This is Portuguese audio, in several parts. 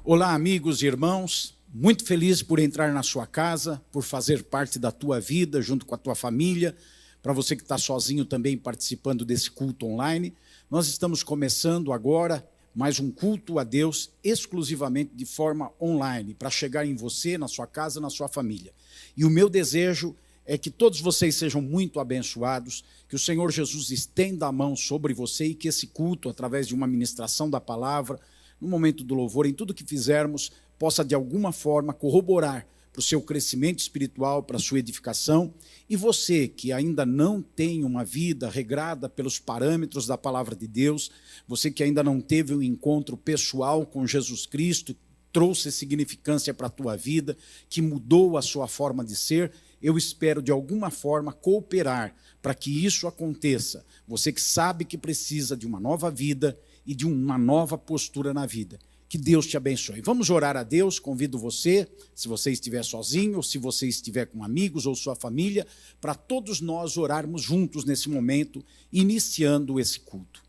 Olá, amigos e irmãos, muito feliz por entrar na sua casa, por fazer parte da tua vida, junto com a tua família. Para você que está sozinho também participando desse culto online, nós estamos começando agora mais um culto a Deus exclusivamente de forma online, para chegar em você, na sua casa, na sua família. E o meu desejo é que todos vocês sejam muito abençoados, que o Senhor Jesus estenda a mão sobre você e que esse culto, através de uma ministração da palavra, no momento do louvor, em tudo que fizermos, possa de alguma forma corroborar para o seu crescimento espiritual, para a sua edificação. E você que ainda não tem uma vida regrada pelos parâmetros da palavra de Deus, você que ainda não teve um encontro pessoal com Jesus Cristo, trouxe significância para a tua vida, que mudou a sua forma de ser, eu espero de alguma forma cooperar para que isso aconteça. Você que sabe que precisa de uma nova vida e de uma nova postura na vida. Que Deus te abençoe. Vamos orar a Deus, convido você, se você estiver sozinho, ou se você estiver com amigos ou sua família, para todos nós orarmos juntos nesse momento, iniciando esse culto.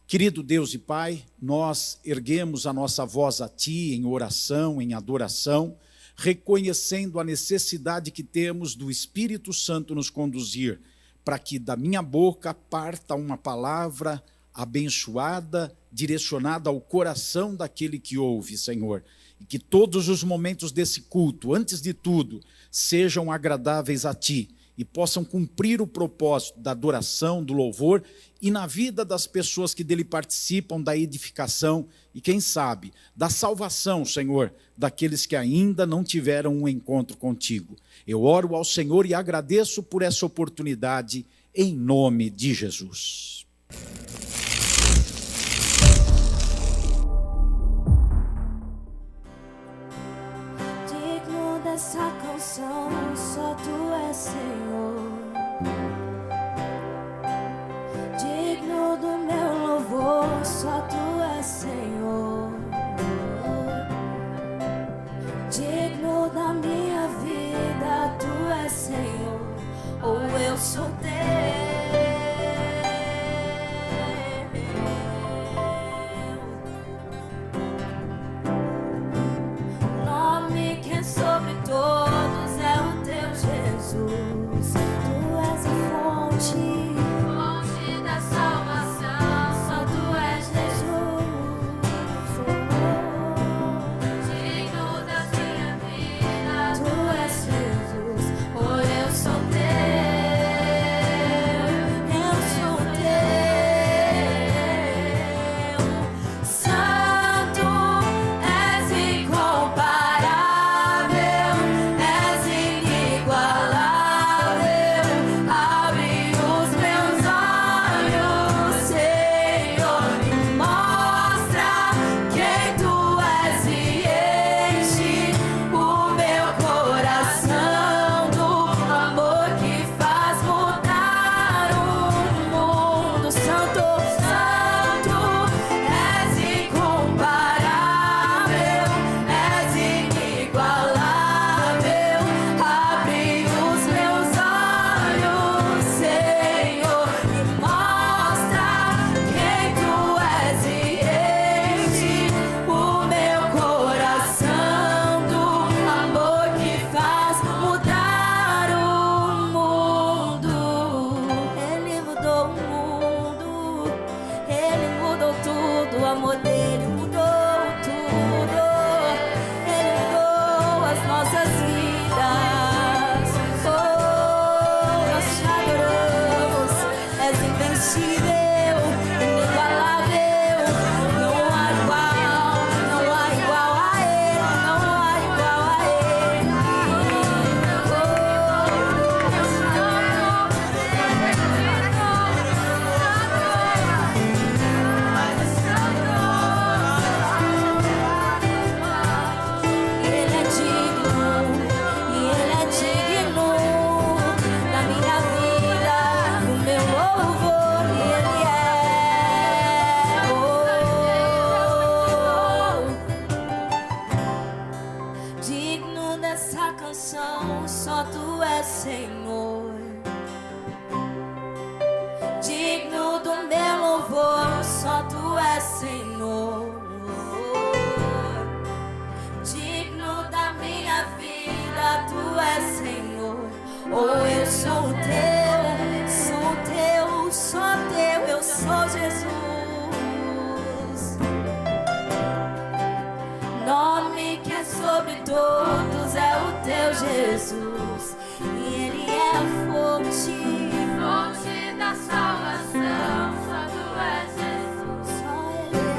Querido Deus e Pai, nós erguemos a nossa voz a Ti em oração, em adoração, reconhecendo a necessidade que temos do Espírito Santo nos conduzir, para que da minha boca parta uma palavra abençoada, direcionada ao coração daquele que ouve, Senhor. E que todos os momentos desse culto, antes de tudo, sejam agradáveis a Ti e possam cumprir o propósito da adoração, do louvor e na vida das pessoas que dele participam, da edificação e, quem sabe, da salvação, Senhor, daqueles que ainda não tiveram um encontro contigo. Eu oro ao Senhor e agradeço por essa oportunidade, em nome de Jesus. Digno dessa canção, só Tu és Senhor. Digno do meu louvor, só Tu és Senhor. Digno da minha vida, Tu és Senhor. Ou eu sou Teu. Sobre todos é o Teu Jesus. Tu és a fonte da salvação. Só Tu és Jesus. Digno da minha vida, Tu és Jesus. Oh, eu sou Teu. sou teu, só teu, eu sou Jesus. Nome que é sobre todos é o teu Jesus, e Ele é a fonte da salvação. Só tu és Jesus, só Ele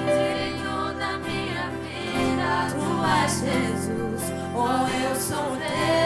é digno da minha vida. Tu és Jesus, oh, eu sou teu.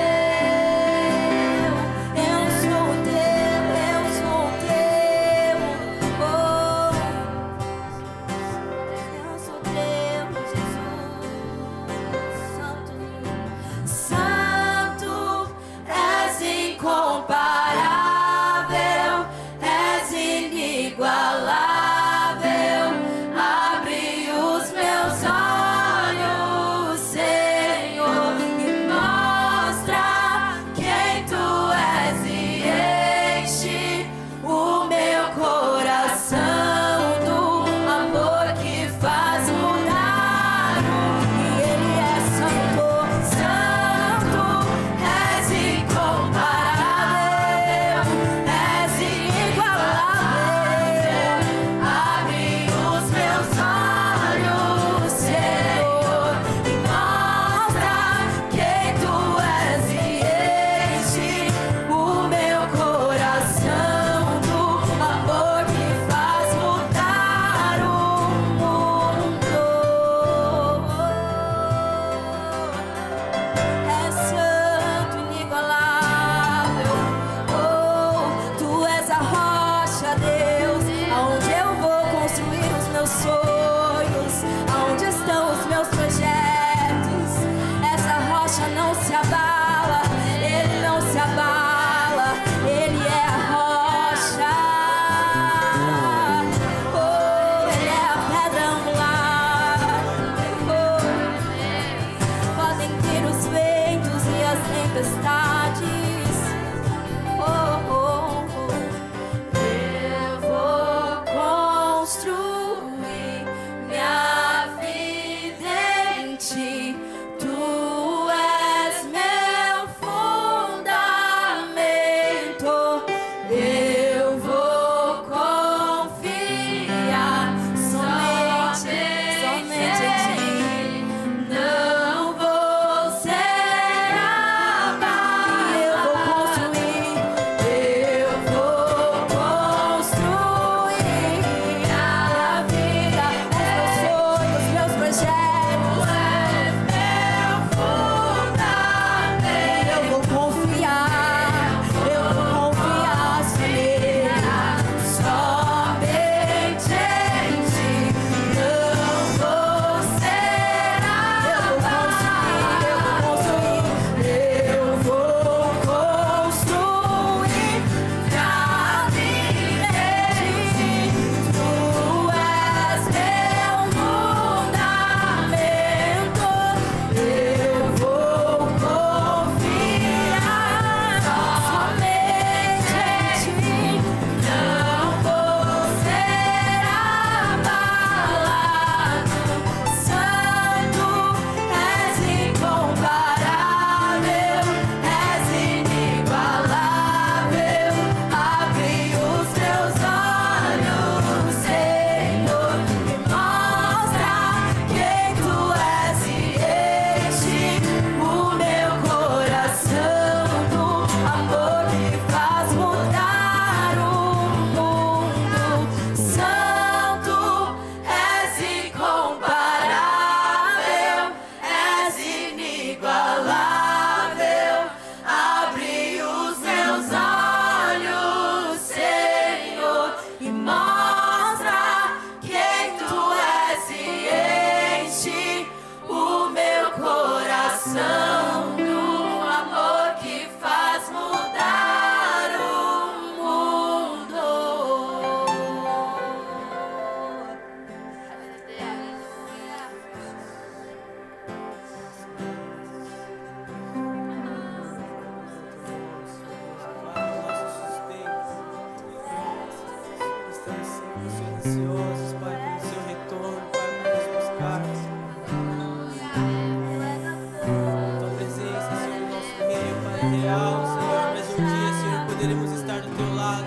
é real, Senhor, mas um dia, Senhor, poderemos estar do teu lado.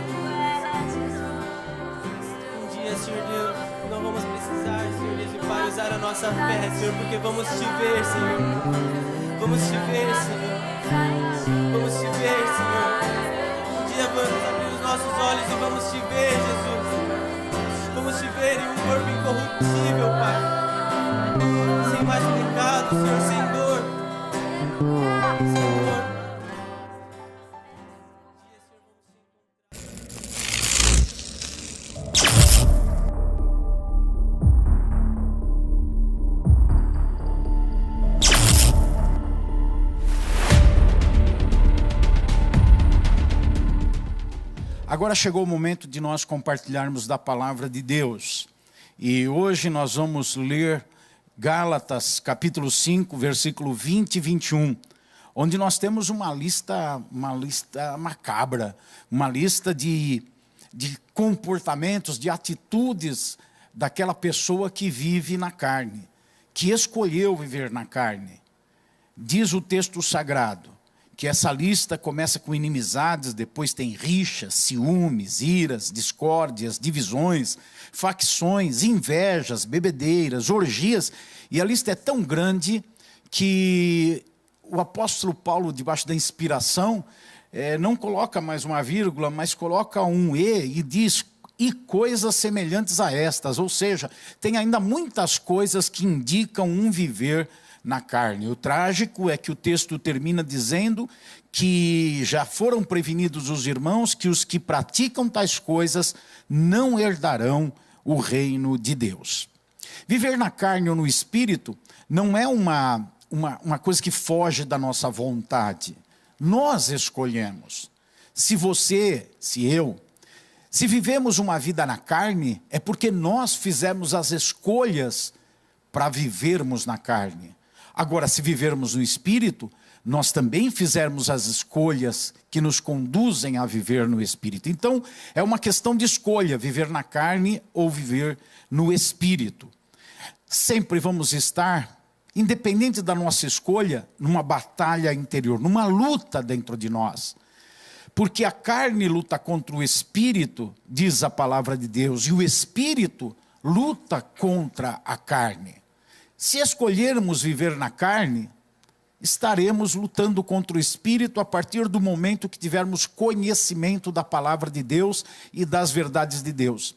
Um dia, Senhor Deus, não vamos precisar, Senhor Deus e Pai, usar a nossa fé, Senhor, porque vamos te ver, Senhor. Vamos te ver, Senhor. Vamos te ver, Senhor. Um dia vamos abrir os nossos olhos e vamos te ver, Jesus. Vamos te ver em um corpo incorruptível, Pai. Sem mais pecado, Senhor, sem dor. Senhor. Agora chegou o momento de nós compartilharmos da palavra de Deus. E hoje nós vamos ler Gálatas, capítulo 5, versículo 20 e 21, onde nós temos uma lista macabra, uma lista de comportamentos, de atitudes daquela pessoa que vive na carne, que escolheu viver na carne. Diz o texto sagrado que essa lista começa com inimizades, depois tem rixas, ciúmes, iras, discórdias, divisões, facções, invejas, bebedeiras, orgias. E a lista é tão grande que o apóstolo Paulo, debaixo da inspiração, não coloca mais uma vírgula, mas coloca um e diz: e coisas semelhantes a estas. Ou seja, tem ainda muitas coisas que indicam um viver na carne. O trágico é que o texto termina dizendo que já foram prevenidos os irmãos que os que praticam tais coisas não herdarão o reino de Deus. Viver na carne ou no espírito não é uma coisa que foge da nossa vontade. Nós escolhemos. Se você, se eu, se vivemos uma vida na carne, é porque nós fizemos as escolhas para vivermos na carne. Agora, se vivermos no Espírito, nós também fizermos as escolhas que nos conduzem a viver no Espírito. Então, é uma questão de escolha, viver na carne ou viver no Espírito. Sempre vamos estar, independente da nossa escolha, numa batalha interior, numa luta dentro de nós. Porque a carne luta contra o Espírito, diz a palavra de Deus, e o Espírito luta contra a carne. Se escolhermos viver na carne, estaremos lutando contra o Espírito a partir do momento que tivermos conhecimento da palavra de Deus e das verdades de Deus.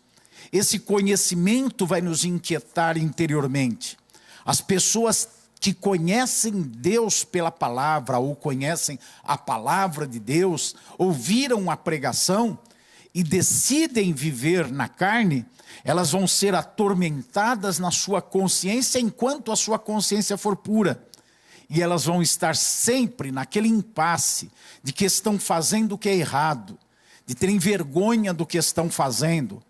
Esse conhecimento vai nos inquietar interiormente. As pessoas que conhecem Deus pela palavra ou conhecem a palavra de Deus, ouviram a pregação e decidem viver na carne, elas vão ser atormentadas na sua consciência enquanto a sua consciência for pura. E elas vão estar sempre naquele impasse de que estão fazendo o que é errado, de terem vergonha do que estão fazendo,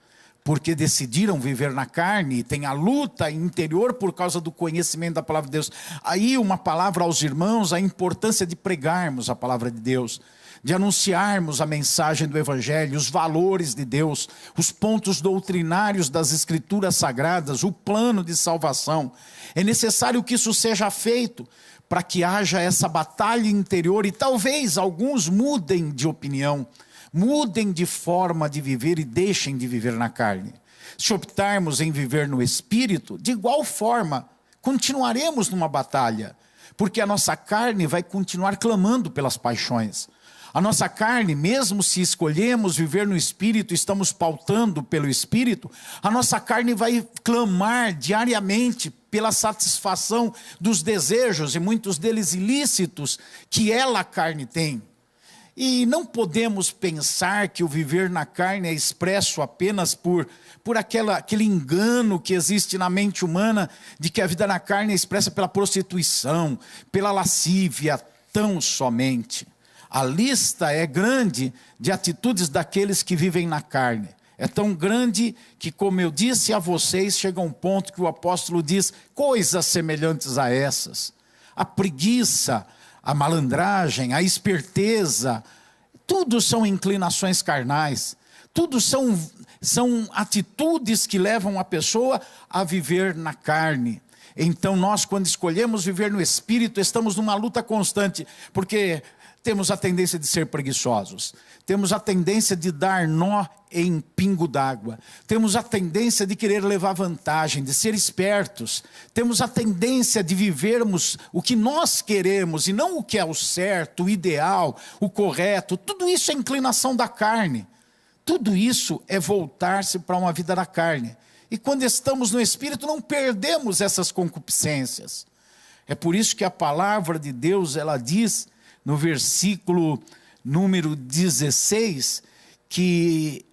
porque decidiram viver na carne e tem a luta interior por causa do conhecimento da palavra de Deus. Aí uma palavra aos irmãos, a importância de pregarmos a palavra de Deus, de anunciarmos a mensagem do Evangelho, os valores de Deus, os pontos doutrinários das Escrituras Sagradas, o plano de salvação. É necessário que isso seja feito para que haja essa batalha interior e talvez alguns mudem de opinião, mudem de forma de viver e deixem de viver na carne. Se optarmos em viver no Espírito, de igual forma, continuaremos numa batalha, porque a nossa carne vai continuar clamando pelas paixões. A nossa carne, mesmo se escolhemos viver no Espírito, estamos pautando pelo Espírito, a nossa carne vai clamar diariamente pela satisfação dos desejos, e muitos deles ilícitos, que ela, a carne, tem. E não podemos pensar que o viver na carne é expresso apenas por aquele engano que existe na mente humana, de que a vida na carne é expressa pela prostituição, pela lascívia, tão somente. A lista é grande de atitudes daqueles que vivem na carne. É tão grande que, como eu disse a vocês, chega um ponto que o apóstolo diz coisas semelhantes a essas. A preguiça, a malandragem, a esperteza, tudo são inclinações carnais. Tudo são atitudes que levam a pessoa a viver na carne. Então nós, quando escolhemos viver no Espírito, estamos numa luta constante, porque temos a tendência de ser preguiçosos, temos a tendência de dar nó em pingo d'água, temos a tendência de querer levar vantagem, de ser espertos, temos a tendência de vivermos o que nós queremos e não o que é o certo, o ideal, o correto. Tudo isso é inclinação da carne, tudo isso é voltar-se para uma vida da carne. E quando estamos no Espírito não perdemos essas concupiscências. É por isso que a palavra de Deus, ela diz no versículo número 16, que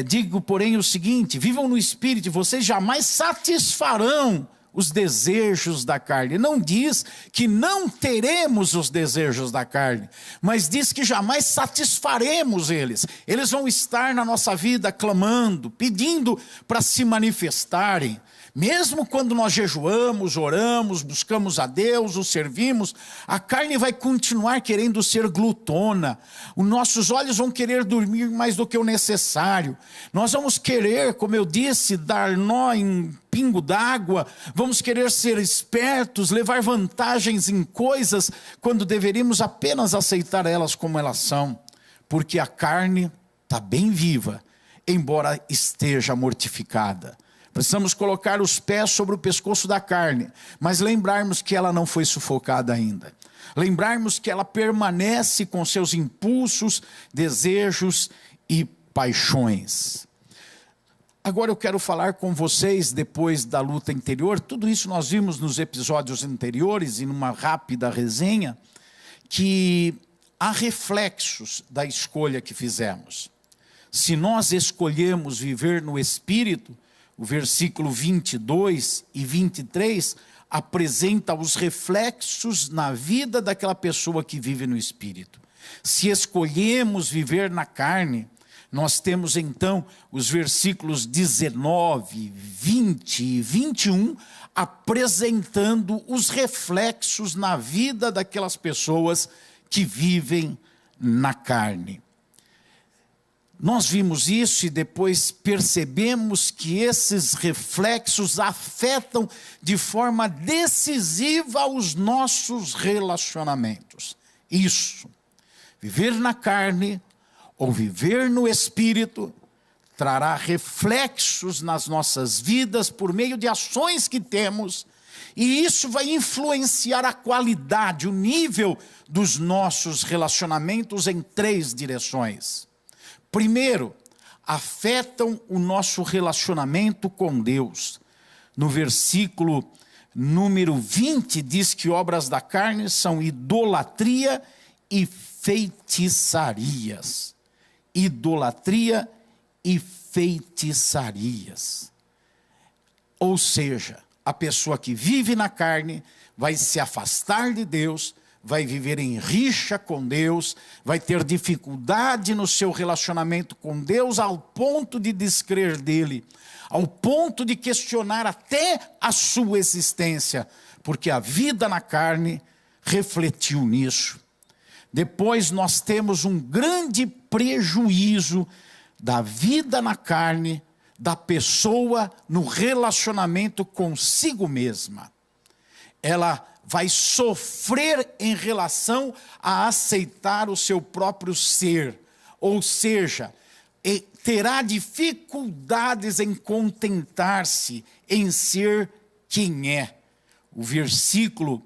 digo, porém, o seguinte: vivam no Espírito e vocês jamais satisfarão os desejos da carne. Não diz que não teremos os desejos da carne, mas diz que jamais satisfaremos eles. Eles vão estar na nossa vida clamando, pedindo para se manifestarem. Mesmo quando nós jejuamos, oramos, buscamos a Deus, o servimos, a carne vai continuar querendo ser glutona. Os nossos olhos vão querer dormir mais do que o necessário. Nós vamos querer, como eu disse, dar nó em pingo d'água. Vamos querer ser espertos, levar vantagens em coisas, quando deveríamos apenas aceitar elas como elas são. Porque a carne está bem viva, embora esteja mortificada. Precisamos colocar os pés sobre o pescoço da carne, mas lembrarmos que ela não foi sufocada ainda. Lembrarmos que ela permanece com seus impulsos, desejos e paixões. Agora eu quero falar com vocês, depois da luta interior, tudo isso nós vimos nos episódios anteriores e numa rápida resenha, que há reflexos da escolha que fizemos. Se nós escolhemos viver no Espírito, o versículo 22 e 23 apresenta os reflexos na vida daquela pessoa que vive no Espírito. Se escolhemos viver na carne, nós temos então os versículos 19, 20 e 21 apresentando os reflexos na vida daquelas pessoas que vivem na carne. Nós vimos isso e depois percebemos que esses reflexos afetam de forma decisiva os nossos relacionamentos. Isso, viver na carne ou viver no Espírito, trará reflexos nas nossas vidas por meio de ações que temos, e isso vai influenciar a qualidade, o nível dos nossos relacionamentos em 3 direções. Primeiro, afetam o nosso relacionamento com Deus. No versículo número 20 diz que obras da carne são idolatria e feitiçarias. Idolatria e feitiçarias. Ou seja, a pessoa que vive na carne vai se afastar de Deus, vai viver em rixa com Deus, vai ter dificuldade no seu relacionamento com Deus ao ponto de descrer dele, ao ponto de questionar até a sua existência, porque a vida na carne refletiu nisso. Depois nós temos um grande prejuízo da vida na carne, da pessoa no relacionamento consigo mesma. Ela vai sofrer em relação a aceitar o seu próprio ser, ou seja, terá dificuldades em contentar-se, em ser quem é. O versículo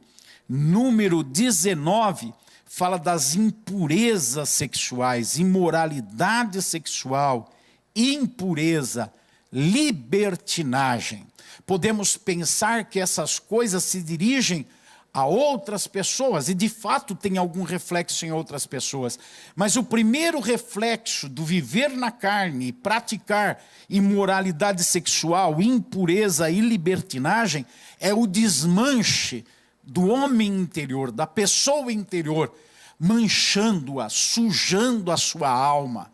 número 19 fala das impurezas sexuais, imoralidade sexual, impureza, libertinagem. Podemos pensar que essas coisas se dirigem a outras pessoas, e de fato tem algum reflexo em outras pessoas. Mas o primeiro reflexo do viver na carne e praticar imoralidade sexual, impureza e libertinagem é o desmanche do homem interior, da pessoa interior, manchando-a, sujando a sua alma,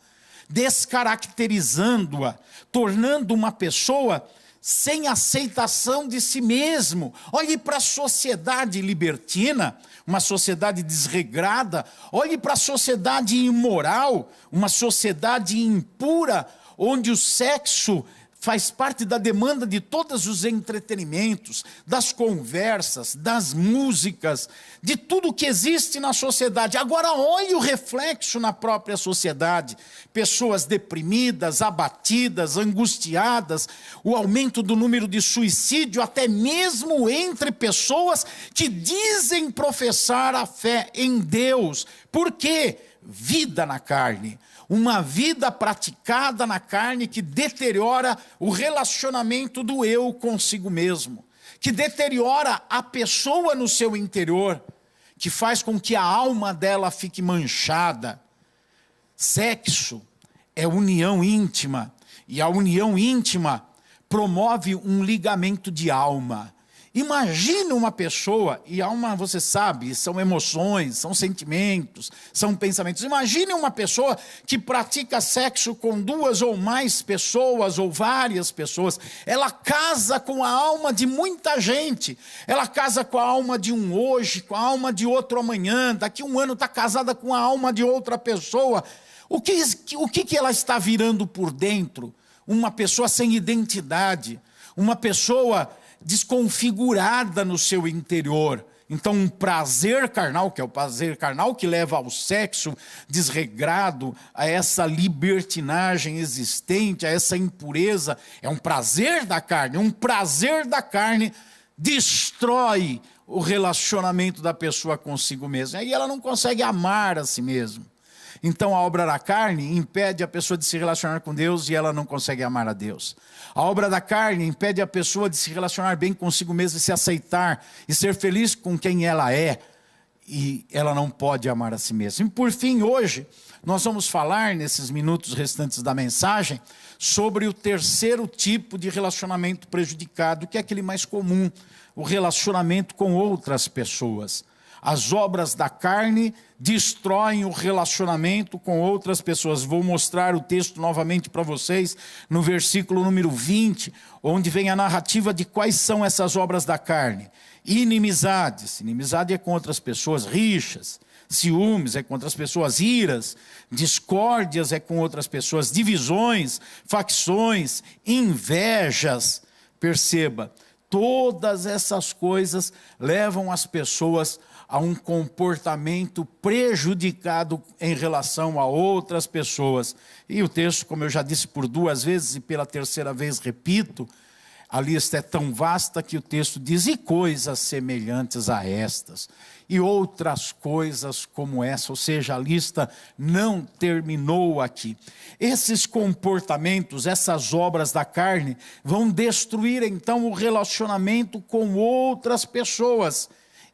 descaracterizando-a, tornando uma pessoa sem aceitação de si mesmo. Olhe para a sociedade libertina, uma sociedade desregrada. Olhe para a sociedade imoral, uma sociedade impura, onde o sexo faz parte da demanda de todos os entretenimentos, das conversas, das músicas, de tudo que existe na sociedade. Agora olhe o reflexo na própria sociedade. Pessoas deprimidas, abatidas, angustiadas, o aumento do número de suicídio, até mesmo entre pessoas que dizem professar a fé em Deus. Por quê? Vida na carne. Uma vida praticada na carne que deteriora o relacionamento do eu consigo mesmo, que deteriora a pessoa no seu interior, que faz com que a alma dela fique manchada. Sexo é união íntima, e a união íntima promove um ligamento de alma. Imagina uma pessoa, e alma, você sabe, são emoções, são sentimentos, são pensamentos. Imagine uma pessoa que pratica sexo com 2 ou mais pessoas, ou várias pessoas. Ela casa com a alma de muita gente. Ela casa com a alma de um hoje, com a alma de outro amanhã. Daqui a um ano está casada com a alma de outra pessoa. O que ela está virando por dentro? Uma pessoa sem identidade, uma pessoa desconfigurada no seu interior. Então um prazer carnal, que é o prazer carnal que leva ao sexo desregrado, a essa libertinagem existente, a essa impureza, é um prazer da carne. Um prazer da carne destrói o relacionamento da pessoa consigo mesma. Aí ela não consegue amar a si mesma. Então a obra da carne impede a pessoa de se relacionar com Deus e ela não consegue amar a Deus. A obra da carne impede a pessoa de se relacionar bem consigo mesma e se aceitar e ser feliz com quem ela é, e ela não pode amar a si mesma. E por fim, hoje, nós vamos falar, nesses minutos restantes da mensagem, sobre o terceiro tipo de relacionamento prejudicado, que é aquele mais comum, o relacionamento com outras pessoas. As obras da carne destroem o relacionamento com outras pessoas. Vou mostrar o texto novamente para vocês, no versículo número 20, onde vem a narrativa de quais são essas obras da carne. Inimizades, inimizade é com outras pessoas, rixas, ciúmes é com outras pessoas, iras, discórdias é com outras pessoas, divisões, facções, invejas. Perceba, todas essas coisas levam as pessoas a um comportamento prejudicado em relação a outras pessoas. E o texto, como eu já disse por 2 vezes e pela terceira vez repito, a lista é tão vasta que o texto diz: e coisas semelhantes a estas, e outras coisas como essa. Ou seja, a lista não terminou aqui. Esses comportamentos, essas obras da carne, vão destruir então o relacionamento com outras pessoas.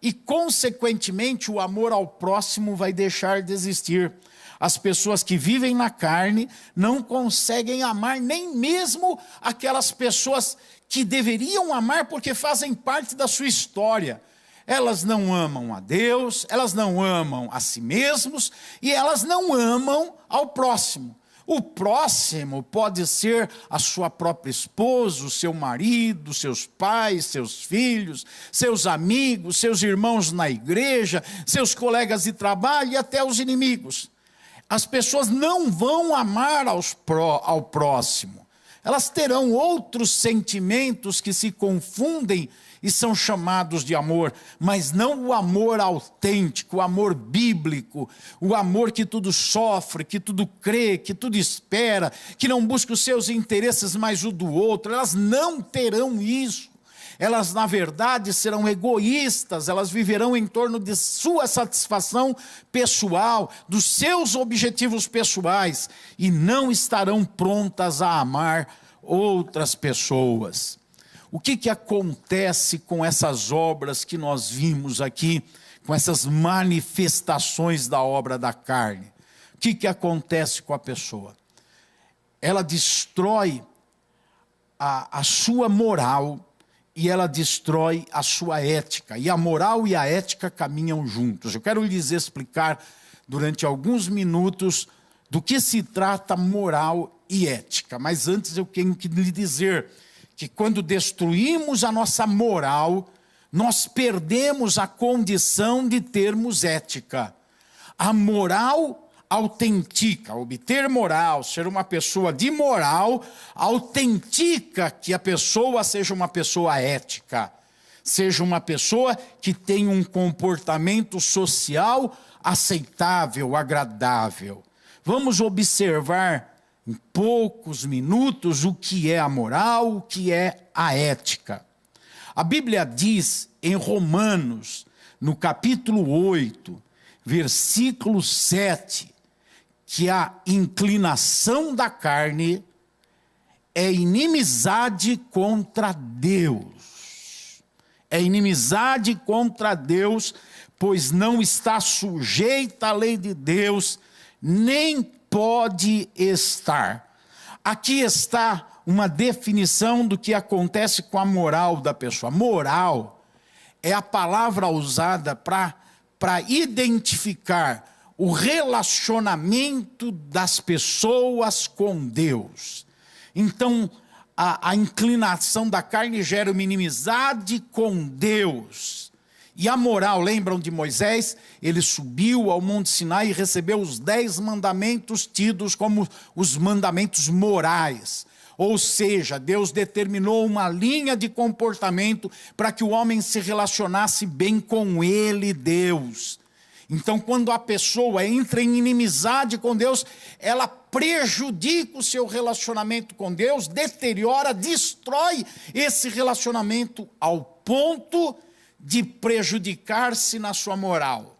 E, consequentemente, o amor ao próximo vai deixar de existir. As pessoas que vivem na carne não conseguem amar nem mesmo aquelas pessoas que deveriam amar porque fazem parte da sua história. Elas não amam a Deus, elas não amam a si mesmos e elas não amam ao próximo. O próximo pode ser a sua própria esposa, o seu marido, seus pais, seus filhos, seus amigos, seus irmãos na igreja, seus colegas de trabalho e até os inimigos. As pessoas não vão amar ao próximo. Elas terão outros sentimentos que se confundem e são chamados de amor, mas não o amor autêntico, o amor bíblico, o amor que tudo sofre, que tudo crê, que tudo espera, que não busca os seus interesses, mas o do outro. Elas não terão isso. Elas, na verdade, serão egoístas, elas viverão em torno de sua satisfação pessoal, dos seus objetivos pessoais, e não estarão prontas a amar outras pessoas. O que acontece com essas obras que nós vimos aqui, com essas manifestações da obra da carne? O que acontece com a pessoa? Ela destrói a sua moral e ela destrói a sua ética. E a moral e a ética caminham juntos. Eu quero lhes explicar durante alguns minutos do que se trata moral e ética. Mas antes eu tenho que lhe dizer que quando destruímos a nossa moral, nós perdemos a condição de termos ética. A moral autentica. Obter moral, ser uma pessoa de moral, autentica que a pessoa seja uma pessoa ética, seja uma pessoa que tenha um comportamento social aceitável, agradável. Vamos observar em poucos minutos o que é a moral, o que é a ética. A Bíblia diz em Romanos, no capítulo 8, versículo 7, que a inclinação da carne é inimizade contra Deus. É inimizade contra Deus, pois não está sujeita à lei de Deus, nem pode estar. Aqui está uma definição do que acontece com a moral da pessoa. Moral é a palavra usada para identificar o relacionamento das pessoas com Deus. Então, a inclinação da carne gera uma inimizade com Deus. E a moral, lembram de Moisés? Ele subiu ao Monte Sinai e recebeu os 10 mandamentos tidos como os mandamentos morais. Ou seja, Deus determinou uma linha de comportamento para que o homem se relacionasse bem com ele, Deus. Então, quando a pessoa entra em inimizade com Deus, ela prejudica o seu relacionamento com Deus, deteriora, destrói esse relacionamento ao ponto de prejudicar-se na sua moral.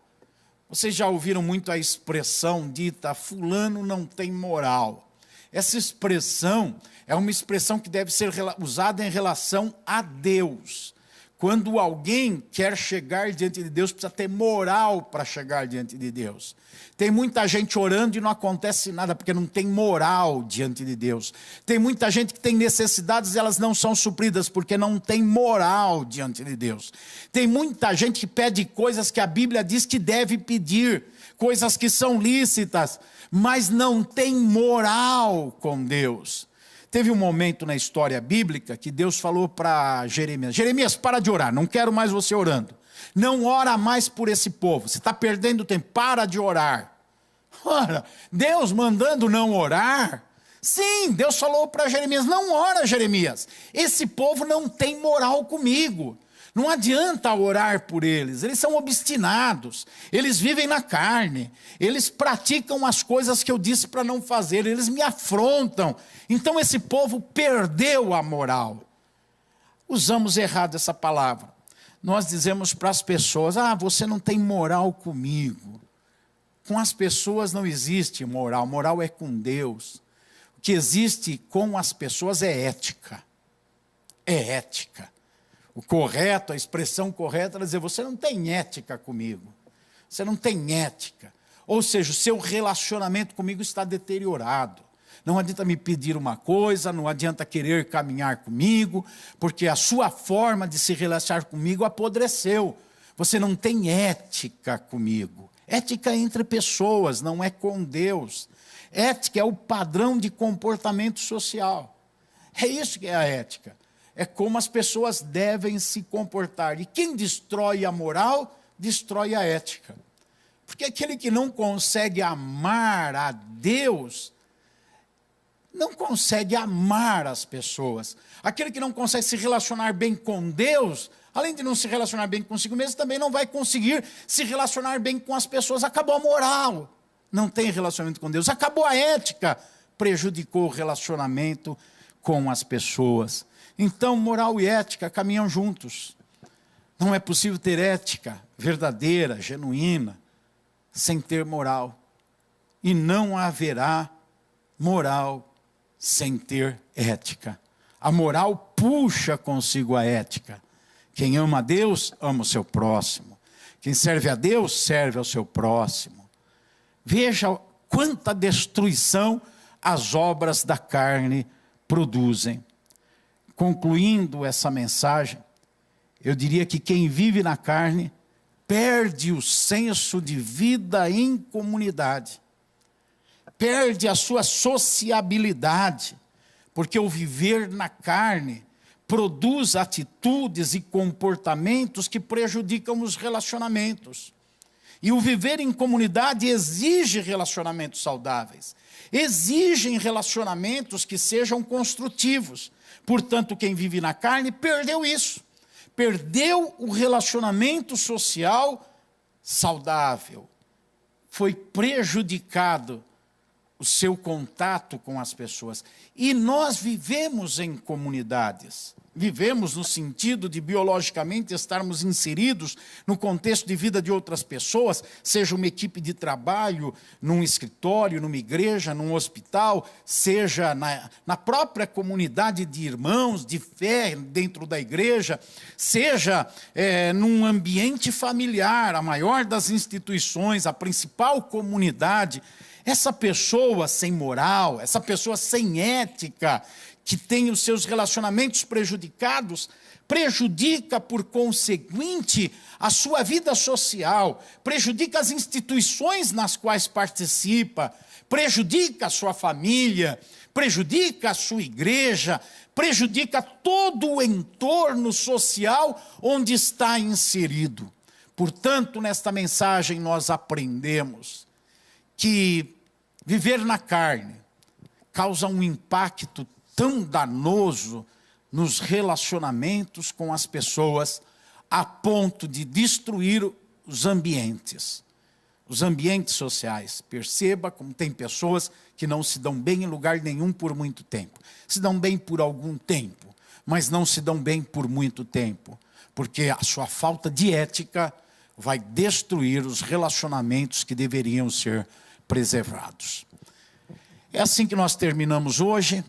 Vocês já ouviram muito a expressão dita, fulano não tem moral. Essa expressão é uma expressão que deve ser usada em relação a Deus. Quando alguém quer chegar diante de Deus, precisa ter moral para chegar diante de Deus. Tem muita gente orando e não acontece nada, porque não tem moral diante de Deus. Tem muita gente que tem necessidades e elas não são supridas, porque não tem moral diante de Deus. Tem muita gente que pede coisas que a Bíblia diz que deve pedir, coisas que são lícitas, mas não tem moral com Deus. Teve um momento na história bíblica que Deus falou para Jeremias, Jeremias, para de orar, não quero mais você orando. Não ora mais por esse povo, você está perdendo tempo, para de orar. Ora, Deus mandando não orar? Sim, Deus falou para Jeremias, não ora Jeremias, esse povo não tem moral comigo. Não adianta orar por eles, eles são obstinados, eles vivem na carne, eles praticam as coisas que eu disse para não fazer, eles me afrontam. Então esse povo perdeu a moral. Usamos errado essa palavra. Nós dizemos para as pessoas, você não tem moral comigo. Com as pessoas não existe moral, moral é com Deus. O que existe com as pessoas é ética. É ética. O correto, a expressão correta é dizer, você não tem ética comigo. Você não tem ética. Ou seja, o seu relacionamento comigo está deteriorado. Não adianta me pedir uma coisa, não adianta querer caminhar comigo, porque a sua forma de se relacionar comigo apodreceu. Você não tem ética comigo. Ética é entre pessoas, não é com Deus. Ética é o padrão de comportamento social. É isso que é a ética. É como as pessoas devem se comportar. E quem destrói a moral, destrói a ética. Porque aquele que não consegue amar a Deus, não consegue amar as pessoas. Aquele que não consegue se relacionar bem com Deus, além de não se relacionar bem consigo mesmo, também não vai conseguir se relacionar bem com as pessoas. Acabou a moral, não tem relacionamento com Deus. Acabou a ética, prejudicou o relacionamento com as pessoas. Então, moral e ética caminham juntos. Não é possível ter ética verdadeira, genuína, sem ter moral. E não haverá moral sem ter ética. A moral puxa consigo a ética. Quem ama a Deus, ama o seu próximo. Quem serve a Deus, serve ao seu próximo. Veja quanta destruição as obras da carne produzem. Concluindo essa mensagem, eu diria que quem vive na carne perde o senso de vida em comunidade, perde a sua sociabilidade, porque o viver na carne produz atitudes e comportamentos que prejudicam os relacionamentos. E o viver em comunidade exige relacionamentos saudáveis. Exigem relacionamentos que sejam construtivos. Portanto, quem vive na carne perdeu isso. Perdeu o relacionamento social saudável. Foi prejudicado o seu contato com as pessoas. E nós vivemos em comunidades. Vivemos no sentido de biologicamente estarmos inseridos no contexto de vida de outras pessoas, seja uma equipe de trabalho, num escritório, numa igreja, num hospital, seja na própria comunidade de irmãos, de fé dentro da igreja, seja num ambiente familiar, a maior das instituições, a principal comunidade. Essa pessoa sem moral, essa pessoa sem ética, que tem os seus relacionamentos prejudicados, prejudica, por conseguinte, a sua vida social, prejudica as instituições nas quais participa, prejudica a sua família, prejudica a sua igreja, prejudica todo o entorno social onde está inserido. Portanto, nesta mensagem nós aprendemos que viver na carne causa um impacto tão danoso nos relacionamentos com as pessoas, a ponto de destruir os ambientes sociais. Perceba como tem pessoas que não se dão bem em lugar nenhum por muito tempo. Se dão bem por algum tempo, mas não se dão bem por muito tempo, porque a sua falta de ética vai destruir os relacionamentos que deveriam ser preservados. É assim que nós terminamos hoje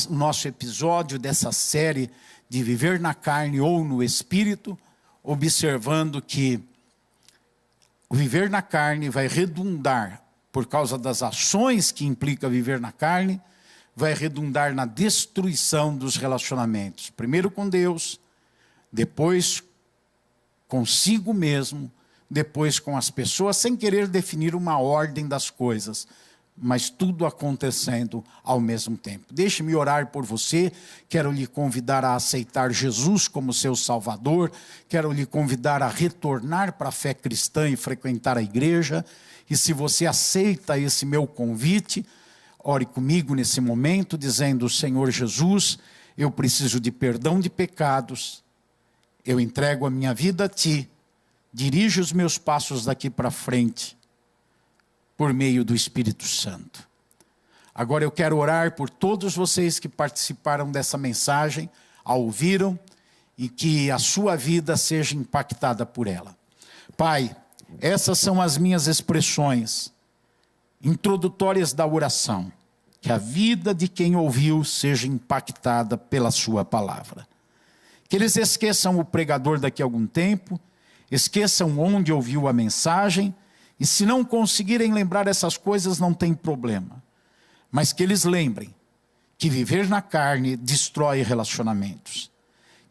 o nosso episódio dessa série de viver na carne ou no espírito, observando que o viver na carne vai redundar, por causa das ações que implica viver na carne, vai redundar na destruição dos relacionamentos. Primeiro com Deus, depois consigo mesmo, depois com as pessoas, sem querer definir uma ordem das coisas, mas tudo acontecendo ao mesmo tempo. Deixe-me orar por você, quero lhe convidar a aceitar Jesus como seu Salvador, quero lhe convidar a retornar para a fé cristã e frequentar a igreja, e se você aceita esse meu convite, ore comigo nesse momento, dizendo: Senhor Jesus, eu preciso de perdão de pecados, eu entrego a minha vida a Ti, dirige os meus passos daqui para frente, por meio do Espírito Santo. Agora eu quero orar por todos vocês que participaram dessa mensagem, a ouviram, e que a sua vida seja impactada por ela. Pai, essas são as minhas expressões introdutórias da oração. Que a vida de quem ouviu seja impactada pela sua palavra. Que eles esqueçam o pregador daqui a algum tempo, esqueçam onde ouviu a mensagem, e se não conseguirem lembrar essas coisas, não tem problema. Mas que eles lembrem que viver na carne destrói relacionamentos.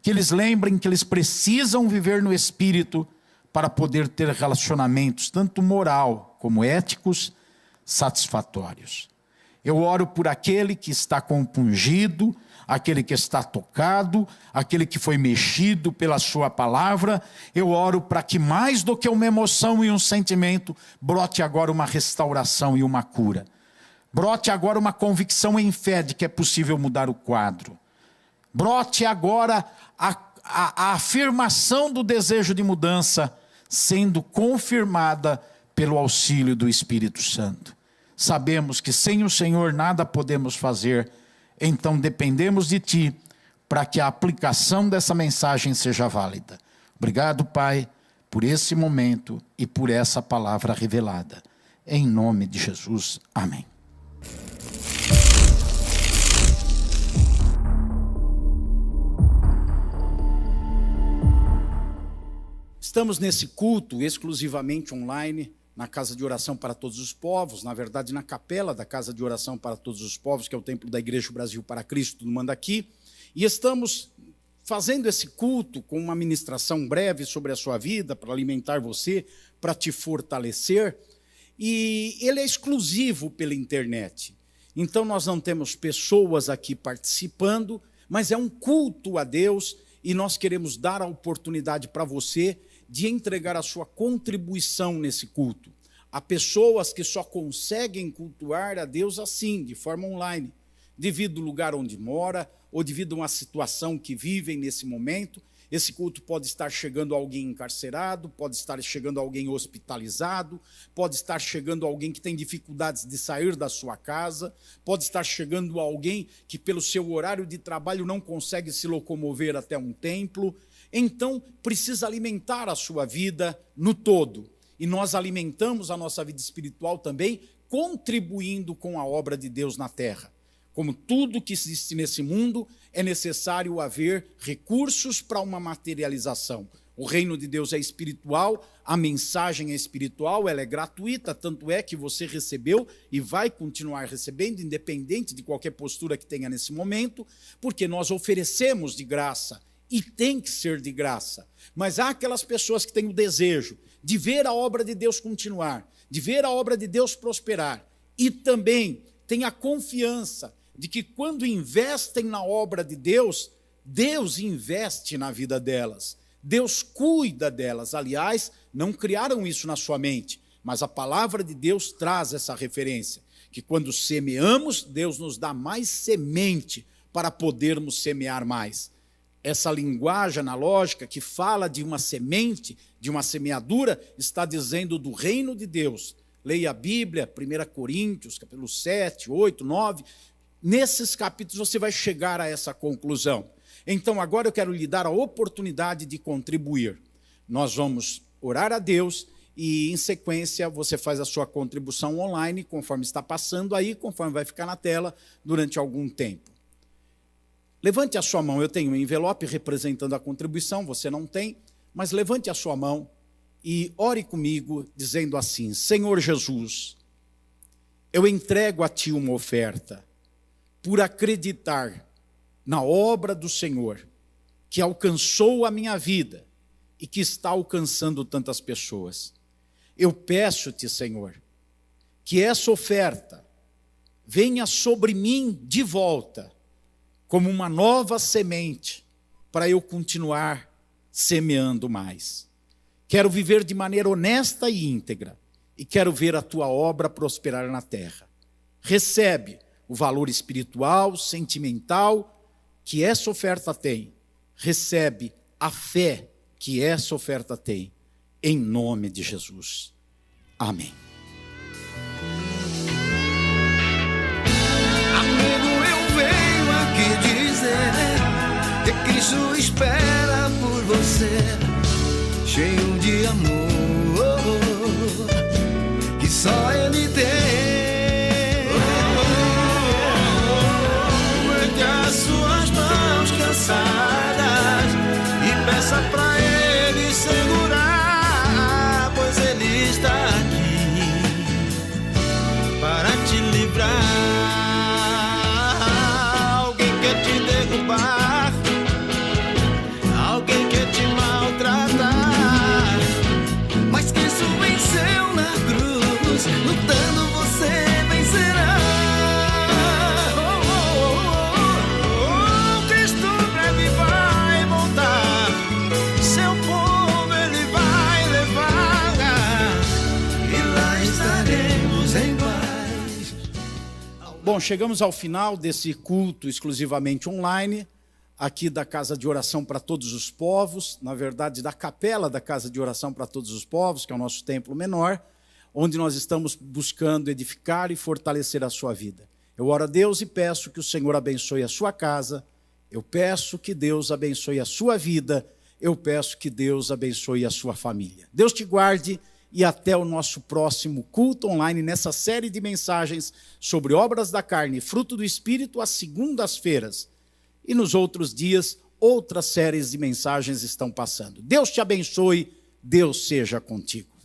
Que eles lembrem que eles precisam viver no Espírito para poder ter relacionamentos, tanto moral como éticos, satisfatórios. Eu oro por aquele que está compungido, aquele que está tocado, aquele que foi mexido pela sua palavra. Eu oro para que mais do que uma emoção e um sentimento, brote agora uma restauração e uma cura. Brote agora uma convicção em fé de que é possível mudar o quadro. Brote agora a afirmação do desejo de mudança, sendo confirmada pelo auxílio do Espírito Santo. Sabemos que sem o Senhor nada podemos fazer, então dependemos de Ti para que a aplicação dessa mensagem seja válida. Obrigado, Pai, por esse momento e por essa palavra revelada. Em nome de Jesus, amém. Estamos nesse culto exclusivamente online, na Casa de Oração para Todos os Povos, na verdade na capela da Casa de Oração para Todos os Povos, que é o templo da Igreja Brasil para Cristo, no Mandaqui, e estamos fazendo esse culto com uma ministração breve sobre a sua vida, para alimentar você, para te fortalecer, e ele é exclusivo pela internet. Então nós não temos pessoas aqui participando, mas é um culto a Deus, e nós queremos dar a oportunidade para você de entregar a sua contribuição nesse culto. Há pessoas que só conseguem cultuar a Deus assim, de forma online, devido ao lugar onde mora ou devido a uma situação que vivem nesse momento. Esse culto pode estar chegando alguém encarcerado, pode estar chegando alguém hospitalizado, pode estar chegando alguém que tem dificuldades de sair da sua casa, pode estar chegando alguém que pelo seu horário de trabalho não consegue se locomover até um templo. Então, precisa alimentar a sua vida no todo. E nós alimentamos a nossa vida espiritual também, contribuindo com a obra de Deus na terra. Como tudo que existe nesse mundo, é necessário haver recursos para uma materialização. O reino de Deus é espiritual, a mensagem é espiritual, ela é gratuita, tanto é que você recebeu e vai continuar recebendo, independente de qualquer postura que tenha nesse momento, porque nós oferecemos de graça, e tem que ser de graça. Mas há aquelas pessoas que têm o desejo de ver a obra de Deus continuar, de ver a obra de Deus prosperar, e também têm a confiança de que quando investem na obra de Deus, Deus investe na vida delas, Deus cuida delas. Aliás, não criaram isso na sua mente, mas a palavra de Deus traz essa referência, que quando semeamos, Deus nos dá mais semente para podermos semear mais. Essa linguagem analógica que fala de uma semente, de uma semeadura, está dizendo do reino de Deus. Leia a Bíblia, 1 Coríntios, capítulo 7, 8, 9... Nesses capítulos você vai chegar a essa conclusão. Então agora eu quero lhe dar a oportunidade de contribuir. Nós vamos orar a Deus e em sequência você faz a sua contribuição online, conforme está passando aí, conforme vai ficar na tela durante algum tempo. Levante a sua mão, eu tenho um envelope representando a contribuição, você não tem, mas levante a sua mão e ore comigo dizendo assim: Senhor Jesus, eu entrego a Ti uma oferta, por acreditar na obra do Senhor, que alcançou a minha vida e que está alcançando tantas pessoas. Eu peço-te, Senhor, que essa oferta venha sobre mim de volta, como uma nova semente, para eu continuar semeando mais. Quero viver de maneira honesta e íntegra, e quero ver a tua obra prosperar na terra. Recebe o valor espiritual, sentimental que essa oferta tem. Recebe a fé que essa oferta tem. Em nome de Jesus. Amém. Amigo, eu venho aqui dizer que Cristo espera por você, cheio de amor que só Ele tem. As suas mãos cansadas e peça pra Ele segurar, pois Ele está aqui para te livrar. Alguém quer te derrubar, alguém quer te maltratar, mas Cristo venceu na cruz, lutando você vencerá. Bom, chegamos ao final desse culto exclusivamente online, aqui da Casa de Oração para Todos os Povos, na verdade da Capela da Casa de Oração para Todos os Povos, que é o nosso templo menor, onde nós estamos buscando edificar e fortalecer a sua vida. Eu oro a Deus e peço que o Senhor abençoe a sua casa, eu peço que Deus abençoe a sua vida, eu peço que Deus abençoe a sua família. Deus te guarde. E até o nosso próximo culto online, nessa série de mensagens sobre obras da carne, fruto do Espírito, às segundas-feiras. E nos outros dias, outras séries de mensagens estão passando. Deus te abençoe, Deus seja contigo.